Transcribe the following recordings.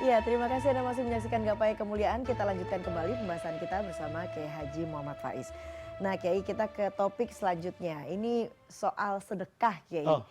Iya, terima kasih Anda masih menyaksikan Gapai Kemuliaan. Kita lanjutkan kembali pembahasan kita bersama Kiai Haji Muhammad Faiz. Nah Kiai, kita ke topik selanjutnya. Ini soal sedekah Kiai. Oh,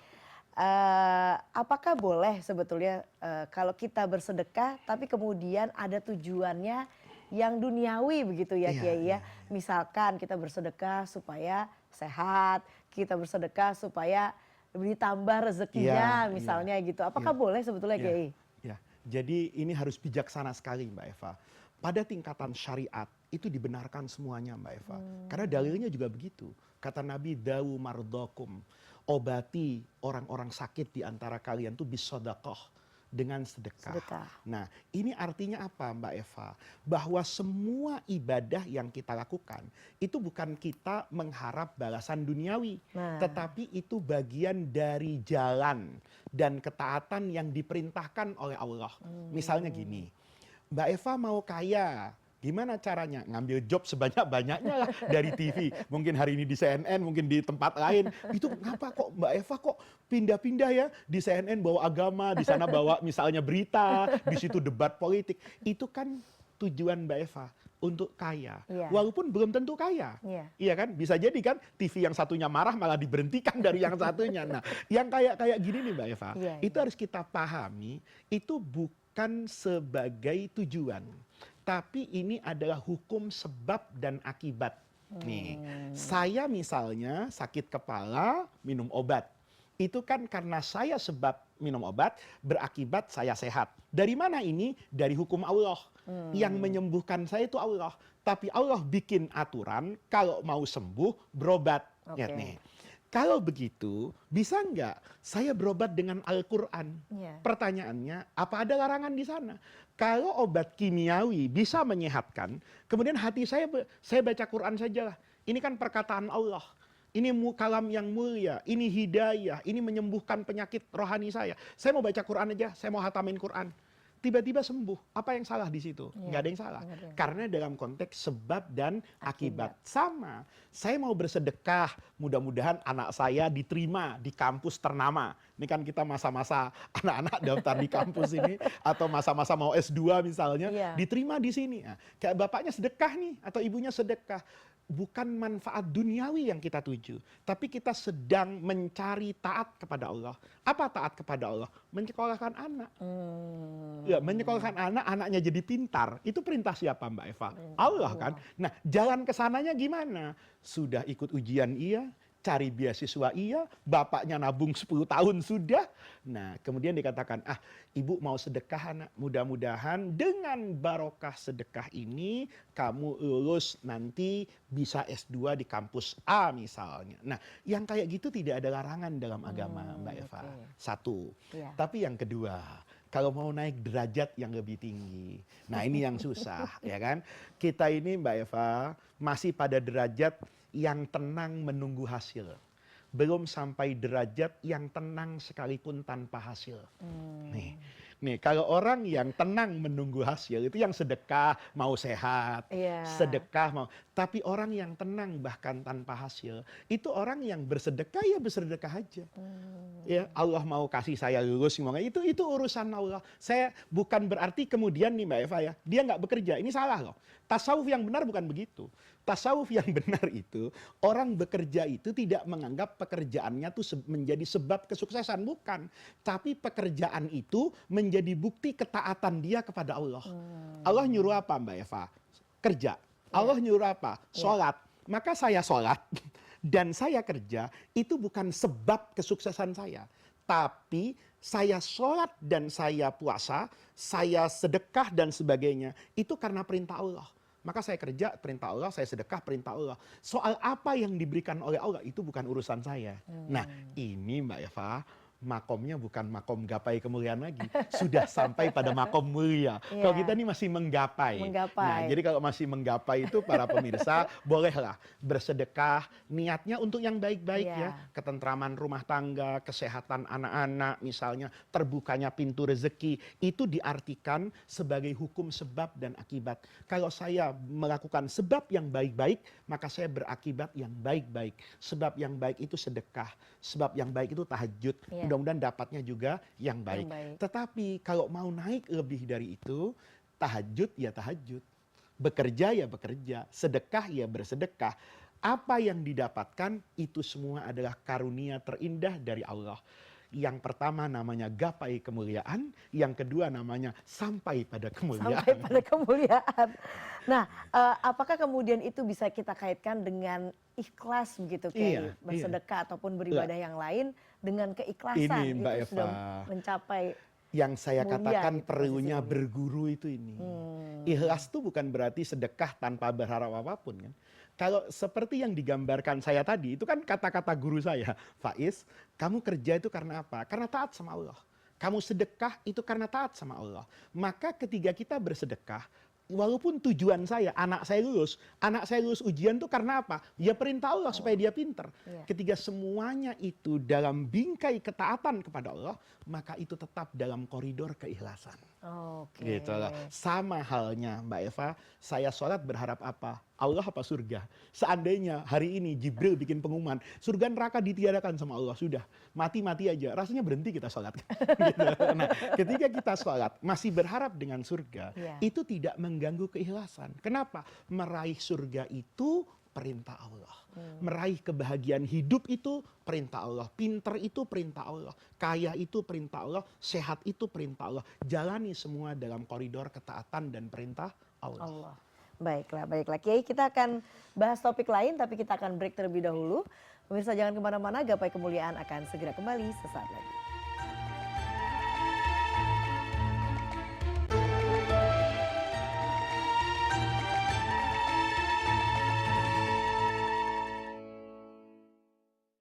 Apakah boleh sebetulnya kalau kita bersedekah tapi kemudian ada tujuannya yang duniawi begitu ya iya Kiai ya. iya iya. Misalkan kita bersedekah supaya sehat, kita bersedekah supaya ditambah Iya rezekinya iya misalnya gitu. iya Apakah boleh sebetulnya iya Kiai? iya. Jadi ini harus bijaksana sekali Mbak Eva. Pada tingkatan syariat itu dibenarkan semuanya Mbak Eva. Karena dalilnya juga begitu. Kata Nabi, dawu mardokum. Obati orang-orang sakit di antara kalian tuh bisodakoh. Dengan sedekah. Sedekah. Nah ini artinya apa Mbak Eva? Bahwa semua ibadah yang kita lakukan itu bukan kita mengharap balasan duniawi. Nah, Tetapi itu bagian dari jalan dan ketaatan yang diperintahkan oleh Allah. Misalnya gini, Mbak Eva mau kaya, gimana caranya? Ngambil job sebanyak-banyaknya lah dari TV. Mungkin hari ini di CNN, mungkin di tempat lain. Itu ngapa kok Mbak Eva kok pindah-pindah ya? Di CNN bawa agama, di sana bawa misalnya berita, di situ debat politik. Itu kan tujuan Mbak Eva untuk kaya. iya, Walaupun belum tentu kaya. iya. Iya kan? Bisa jadi kan TV yang satunya marah malah diberhentikan dari yang satunya. Nah, yang kayak gini nih Mbak Eva, Iya, itu iya. harus kita pahami, itu bukan sebagai tujuan. Tapi ini adalah hukum sebab dan akibat. Nih, saya misalnya sakit kepala, minum obat. Itu kan karena saya sebab minum obat, berakibat saya sehat. Dari mana ini? Dari hukum Allah. Yang menyembuhkan saya itu Allah. Tapi Allah bikin aturan, kalau mau sembuh, berobat. Lihat Oke. nih. Kalau begitu, bisa nggak saya berobat dengan Al-Quran? Iya. Pertanyaannya, apa ada larangan di sana? Kalau obat kimiawi bisa menyehatkan, kemudian hati saya baca Quran sajalah. Ini kan perkataan Allah. Ini kalam yang mulia, ini hidayah, ini menyembuhkan penyakit rohani saya. Saya mau baca Quran aja, saya mau hatamin Quran. Tiba-tiba sembuh. Apa yang salah di situ? Iya, Nggak ada yang salah. nggak ada yang Karena dalam konteks sebab dan akibat. akibat. Sama. Saya mau bersedekah, mudah-mudahan anak saya diterima di kampus ternama. Ini kan kita masa-masa anak-anak daftar di kampus ini, atau masa-masa mau S2 misalnya, Iya. diterima di sini. Nah, kayak bapaknya sedekah nih, atau ibunya sedekah. Bukan manfaat duniawi yang kita tuju, tapi kita sedang mencari taat kepada Allah. Apa taat kepada Allah? Menyekolahkan anak. Ya, menyekolahkan anak, anaknya jadi pintar. Itu perintah siapa Mbak Eva? Allah kan. Nah, jalan ke sananya gimana? Sudah ikut ujian iya, cari beasiswa iya, bapaknya nabung 10 tahun sudah. Nah, kemudian dikatakan, ibu mau sedekah anak. Mudah-mudahan dengan barokah sedekah ini, kamu lulus nanti bisa S2 di kampus A misalnya. Nah, yang kayak gitu tidak ada larangan dalam agama Mbak Eva. Oke. Satu. Iya. Tapi yang kedua, kalau mau naik derajat yang lebih tinggi. Nah ini yang susah ya kan. Kita ini Mbak Eva masih pada derajat yang tenang menunggu hasil. Belum sampai derajat yang tenang sekalipun tanpa hasil. Nih, kalau orang yang tenang menunggu hasil itu yang sedekah mau sehat, Iya. sedekah mau. Tapi orang yang tenang bahkan tanpa hasil, itu orang yang bersedekah ya bersedekah aja. Ya, Allah mau kasih saya lulus semuanya itu urusan Allah. Saya bukan berarti kemudian nih Mbak Eva ya, dia nggak bekerja. Ini salah loh. Tasawuf yang benar bukan begitu. Tasawuf yang benar itu orang bekerja itu tidak menganggap pekerjaannya tuh menjadi sebab kesuksesan, bukan. Tapi pekerjaan itu menjadi bukti ketaatan dia kepada Allah. Allah nyuruh apa Mbak Eva? Kerja. Allah nyuruh apa? Sholat. Maka saya sholat dan saya kerja itu bukan sebab kesuksesan saya. Tapi saya sholat dan saya puasa, saya sedekah dan sebagainya. Itu karena perintah Allah. Maka saya kerja perintah Allah, saya sedekah perintah Allah. Soal apa yang diberikan oleh Allah itu bukan urusan saya. Nah ini Mbak Eva, makomnya bukan makom gapai kemuliaan lagi. Sudah sampai pada makom mulia. Kalau Iya. kita ini masih menggapai. Nah Menggapai. jadi kalau masih menggapai itu para pemirsa bolehlah bersedekah. Niatnya untuk yang baik-baik Iya. ya. Ketentraman rumah tangga, kesehatan anak-anak misalnya, terbukanya pintu rezeki. Itu diartikan sebagai hukum sebab dan akibat. Kalau saya melakukan sebab yang baik-baik, maka saya berakibat yang baik-baik. Sebab yang baik itu sedekah. Sebab yang baik itu tahajud. Iya. mudah-mudahan dapatnya juga yang baik. baik. Tetapi kalau mau naik lebih dari itu, tahajud ya tahajud, bekerja ya bekerja, sedekah ya bersedekah. Apa yang didapatkan itu semua adalah karunia terindah dari Allah. Yang pertama namanya gapai kemuliaan, yang kedua namanya sampai pada kemuliaan. Sampai pada kemuliaan. Nah, apakah kemudian itu bisa kita kaitkan dengan ikhlas begitu Kiai? Iya, Bersedekah ataupun beribadah yang lain dengan keikhlasan Ini itu Mbak sudah Eva, mencapai yang saya mulia katakan gitu perlunya posisinya. berguru itu ini. Ikhlas itu bukan berarti sedekah tanpa berharap apapun kan. Kalau seperti yang digambarkan saya tadi, itu kan kata-kata guru saya, Faiz, kamu kerja itu karena apa? Karena taat sama Allah. Kamu sedekah itu karena taat sama Allah. Maka ketika kita bersedekah, walaupun tujuan saya, anak saya lulus ujian itu karena apa? Ya perintah Allah supaya dia pinter. Iya. Ketika semuanya itu dalam bingkai ketaatan kepada Allah, maka itu tetap dalam koridor keikhlasan. Oke. Gitu loh. Sama halnya Mbak Eva, saya sholat berharap apa? Allah apa surga? Seandainya hari ini Jibril bikin pengumuman, surga neraka ditiadakan sama Allah, sudah mati-mati aja, rasanya berhenti kita sholat. Gitu. Nah, ketika kita sholat masih berharap dengan surga, Iya. itu tidak mengganggu keikhlasan. Kenapa? Meraih surga itu perintah Allah. Meraih kebahagiaan hidup itu perintah Allah. Pinter itu perintah Allah. Kaya itu perintah Allah. Sehat itu perintah Allah. Jalani semua dalam koridor ketaatan dan perintah Allah. Allah. Baiklah, baiklah. Kiai, kita akan bahas topik lain, tapi kita akan break terlebih dahulu. Pemirsa jangan kemana-mana, Gapai Kemuliaan akan segera kembali sesaat lagi.